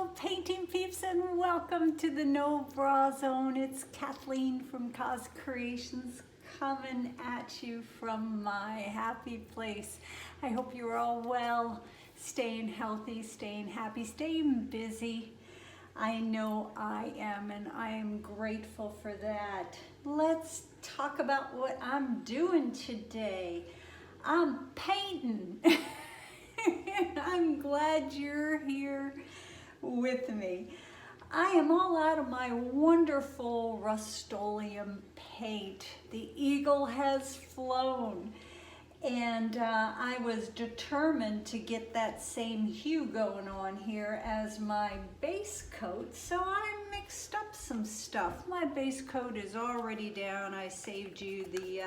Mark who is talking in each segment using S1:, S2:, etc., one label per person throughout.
S1: Hello, painting peeps, and welcome to the No Bra Zone. It's Kathleen from COZ Creations coming at you from my happy place. I hope you're all well, staying healthy, staying happy, staying busy. I know I am, and I am grateful for that. Let's talk about what I'm doing today. I'm painting. I'm glad you're here with me. I am all out of my wonderful Rust-Oleum paint. The eagle has flown, and I was determined to get that same hue going on here as my base coat, so I mixed up some stuff. My base coat is already down. I saved you the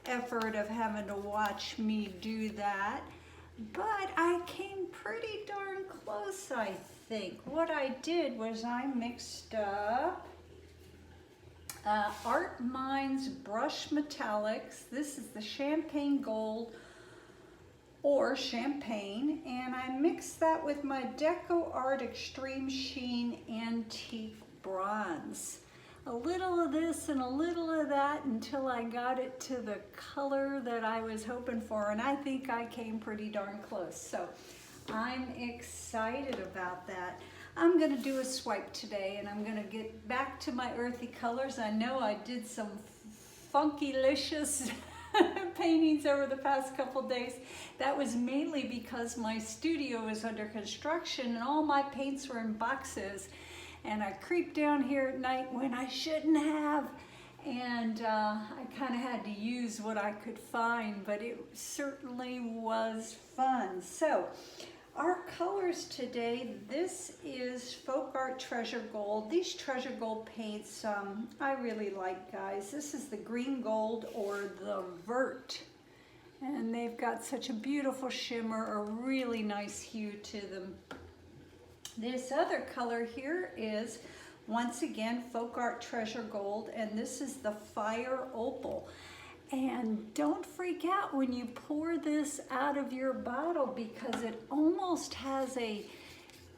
S1: effort of having to watch me do that. But I came pretty darn close, I think. What I did was I mixed up Artminds Brush Metallics. This is the Champagne Gold or Champagne. And I mixed that with my Decoart Extreme Sheen Antique Bronze. A little of this and a little of that until I got it to the color that I was hoping for, and I think I came pretty darn close. So I'm excited about that. I'm gonna do a swipe today, and I'm gonna get back to my earthy colors. I know I did some funky-licious paintings over the past couple days. That was mainly because my studio is under construction and all my paints were in boxes. And I creeped down here at night when I shouldn't have, and I kind of had to use what I could find, but it certainly was fun. So, our colors today, this is Folkart Treasure Gold. These Treasure Gold paints, I really like, guys. This is the green gold or the vert, and they've got such a beautiful shimmer, a really nice hue to them. This other color here is, once again, Folkart Treasure Gold, and this is the Fire Opal. And don't freak out when you pour this out of your bottle because it almost has a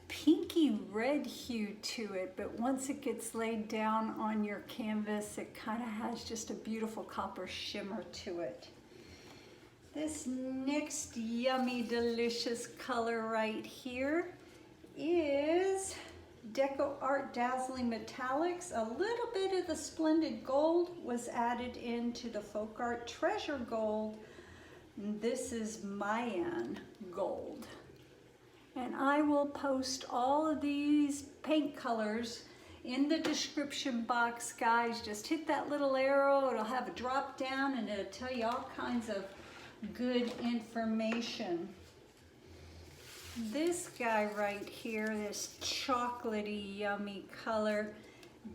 S1: pinky red hue to it, but once it gets laid down on your canvas, it kind of has just a beautiful copper shimmer to it. This next yummy, delicious color right here is Decoart Dazzling Metallics. A little bit of the Splendid Gold was added into the Folkart Treasure Gold. This is Mayan Gold. And I will post all of these paint colors in the description box, guys. Just hit that little arrow, it'll have a drop down and it'll tell you all kinds of good information. This guy right here, this chocolatey, yummy color,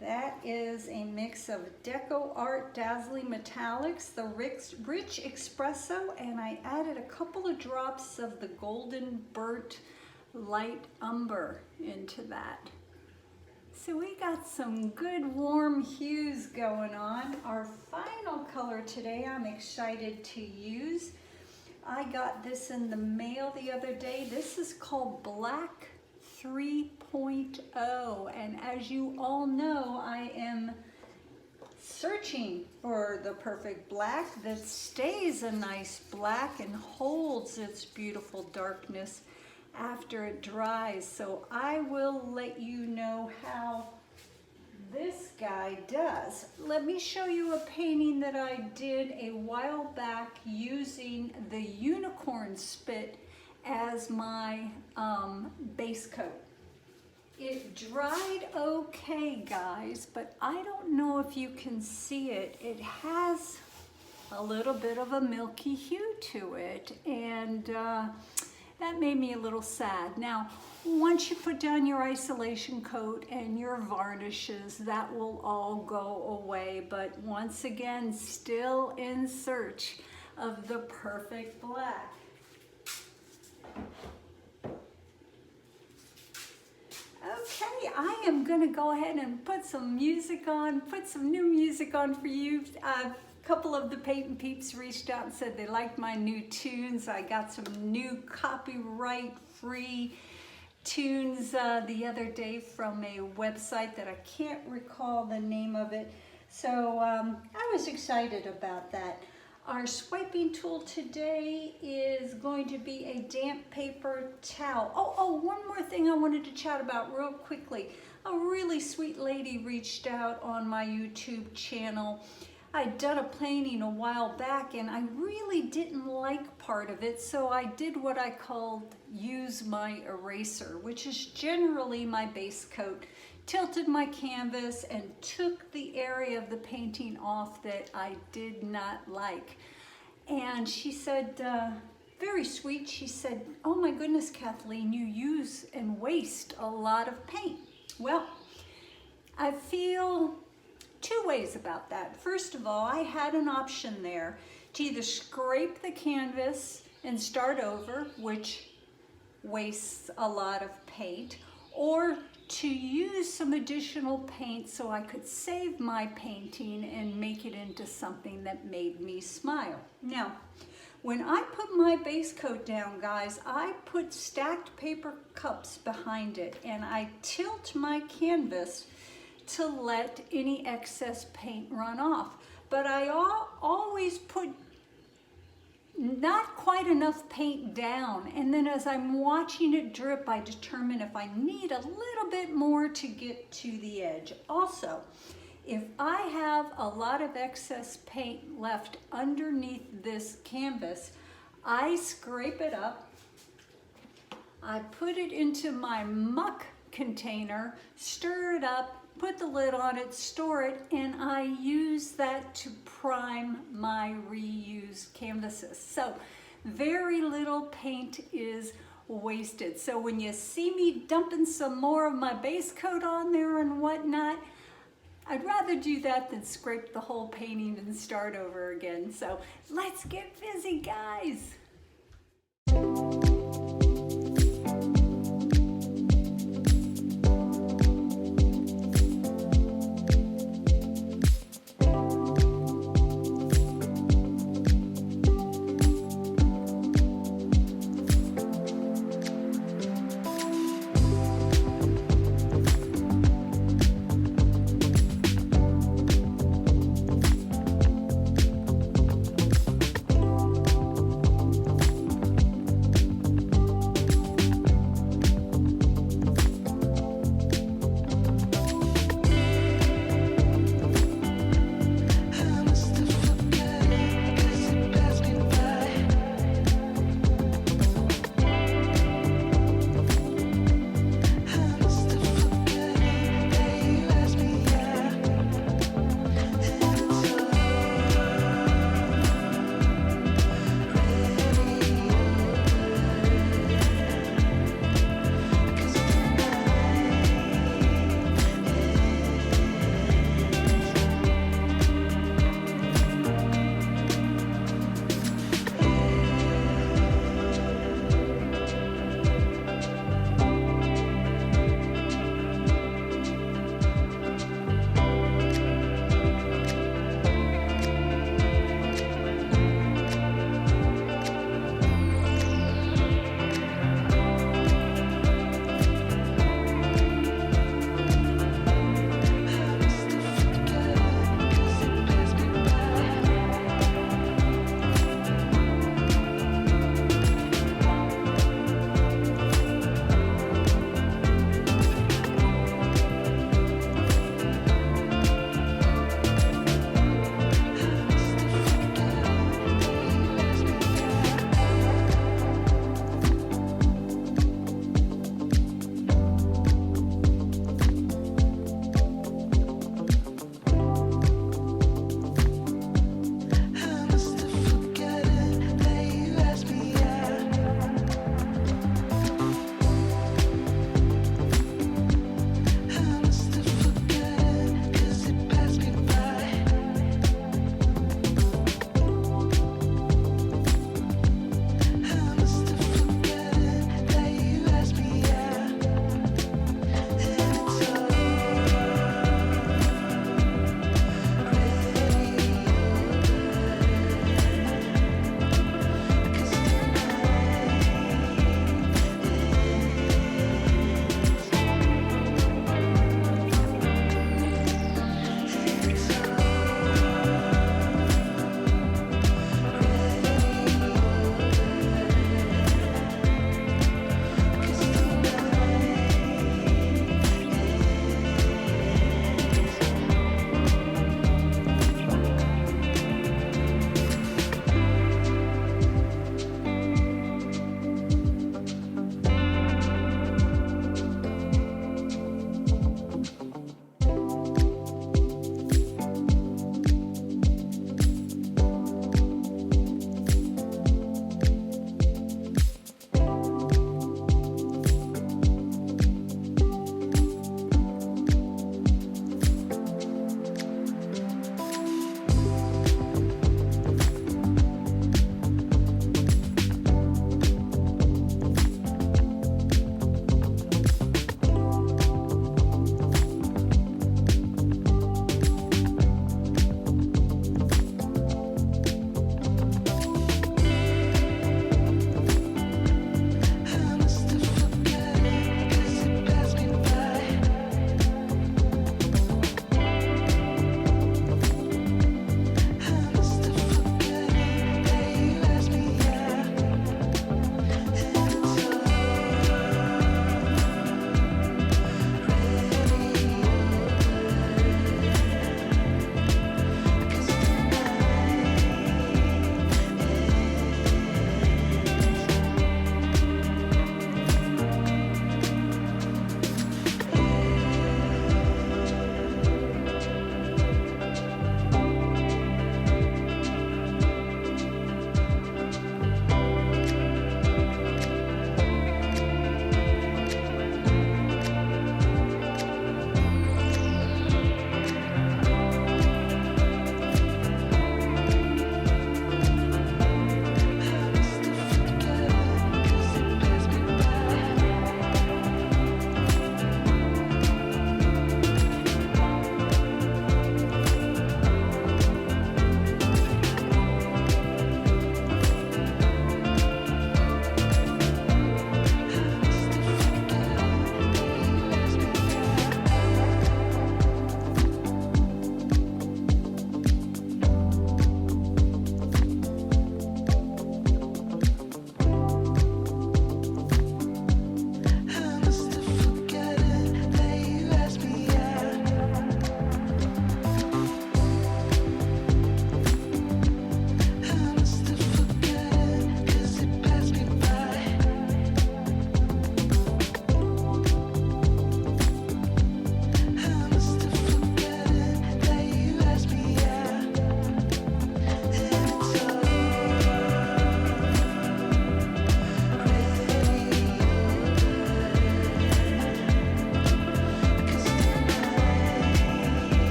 S1: that is a mix of Decoart Dazzling Metallics, the rich Expresso, and I added a couple of drops of the Golden Burnt Lite Umber into that. So we got some good warm hues going on. Our final color today I'm excited to use. I got this in the mail the other day. This is called Black 3.0, and as you all know, I am searching for the perfect black that stays a nice black and holds its beautiful darkness after it dries. So I will let you know how this guy does. Let me show you a painting that I did a while back using the unicorn spit as my base coat. It dried okay, guys, but I don't know if you can see it. It has a little bit of a milky hue to it, and that made me a little sad. Now, once you put down your isolation coat and your varnishes, that will all go away. But once again, still in search of the perfect black. Okay, I am gonna go ahead and put some music on, put some new music on for you. A couple of the paint peeps reached out and said they liked my new tunes. I got some new copyright-free tunes the other day from a website that I can't recall the name of it. So I was excited about that. Our swiping tool today is going to be a damp paper towel. Oh, one more thing I wanted to chat about real quickly. A really sweet lady reached out on my YouTube channel. I'd done a painting a while back and I really didn't like part of it, so I did what I called use my eraser, which is generally my base coat. Tilted my canvas and took the area of the painting off that I did not like. And she said, very sweet, she said, "Oh my goodness, Kathleen, you use and waste a lot of paint." Well, I feel two ways about that. First of all, I had an option there to either scrape the canvas and start over, which wastes a lot of paint, or to use some additional paint so I could save my painting and make it into something that made me smile. Now, when I put my base coat down, guys, I put stacked paper cups behind it and I tilt my canvas to let any excess paint run off. But I always put not quite enough paint down, and then as I'm watching it drip, I determine if I need a little bit more to get to the edge. Also, if I have a lot of excess paint left underneath this canvas, I scrape it up, I put it into my muck container, stir it up, put the lid on it, store it, and I use that to prime my reused canvases. So very little paint is wasted. So when you see me dumping some more of my base coat on there and whatnot, I'd rather do that than scrape the whole painting and start over again. So let's get busy, guys.